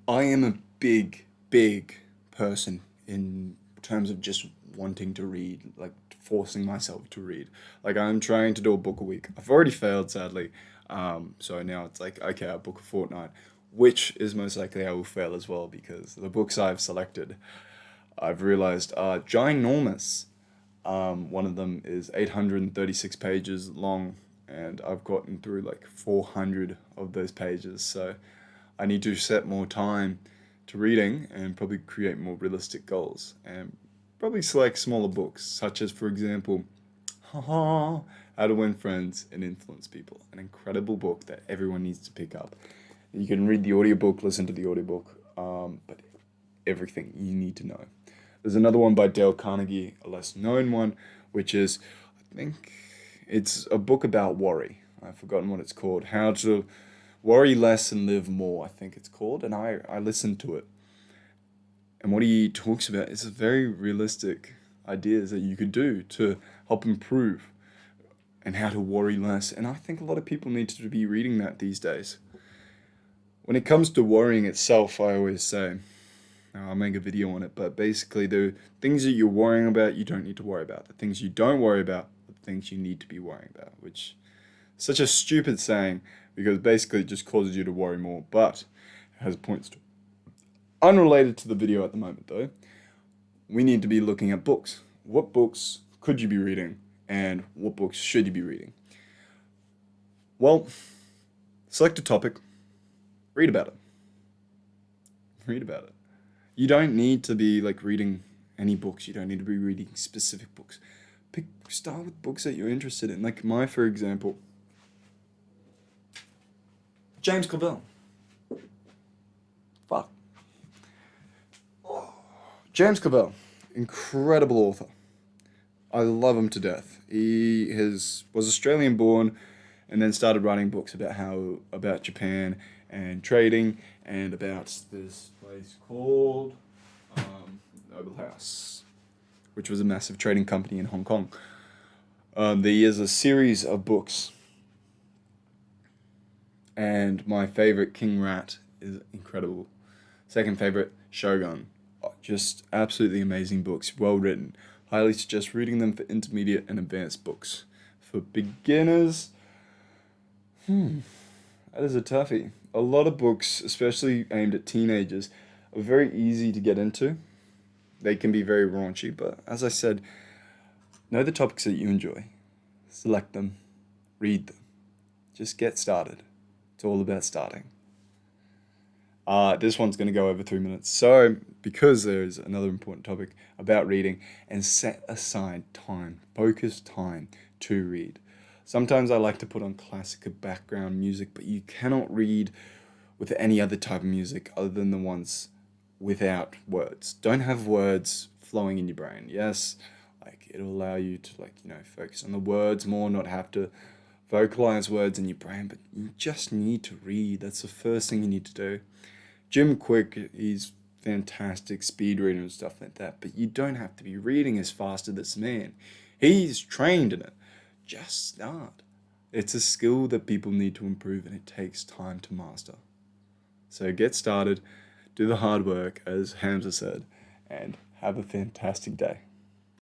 I am a big person in terms of just wanting to read, like forcing myself to read. Like I'm trying to do a book a week. I've already failed, sadly. So now it's like, okay, I'll book a fortnight, which is most likely I will fail as well because the books I've selected, I've realized are ginormous. One of them is 836 pages long, and I've gotten through like 400 of those pages. So I need to set more time to reading and probably create more realistic goals and probably select smaller books, such as, for example, How to Win Friends and Influence People, an incredible book that everyone needs to pick up. You can read the audiobook, listen to the audiobook, but everything you need to know. There's another one by Dale Carnegie, a less known one, which is, I think, it's a book about worry. I've forgotten what it's called. How to Worry Less and Live More, I think it's called. And I listened to it. And what he talks about is very realistic ideas that you could do to help improve and how to worry less. And I think a lot of people need to be reading that these days. When it comes to worrying itself, I always say, I'll make a video on it, but basically, the things that you're worrying about, you don't need to worry about. The things you don't worry about, are the things you need to be worrying about, which is such a stupid saying because basically it just causes you to worry more, but it has points to it. Unrelated to the video at the moment, though, we need to be looking at books. What books could you be reading, and what books should you be reading? Well, select a topic, read about it. Read about it. You don't need to be like reading any books. You don't need to be reading specific books. Start with books that you're interested in. Like for example, James Clavell. Fuck. James Clavell, incredible author. I love him to death. Was Australian born, and then started writing books about Japan and trading and about this place called Noble House, which was a massive trading company in Hong Kong. There is a series of books, and my favorite, King Rat, is incredible. Second favorite, Shogun. Just absolutely amazing books, well written. Highly suggest reading them for intermediate and advanced books. For beginners, that is a toughie. A lot of books, especially aimed at teenagers, are very easy to get into. They can be very raunchy, but as I said, know the topics that you enjoy, select them, read them. Just get started. It's all about starting. This one's going to go over 3 minutes. So, because there's another important topic about reading, and set aside time, focus time to read. Sometimes I like to put on classic background music, but you cannot read with any other type of music other than the ones without words. Don't have words flowing in your brain. Yes, like it'll allow you to focus on the words more, not have to vocalize words in your brain, but you just need to read. That's the first thing you need to do. Jim Quick, he's fantastic speed reader and stuff like that, but you don't have to be reading as fast as this man. He's trained in it. Just start. It's a skill that people need to improve, and it takes time to master. So get started, do the hard work, as Hamza said, and have a fantastic day.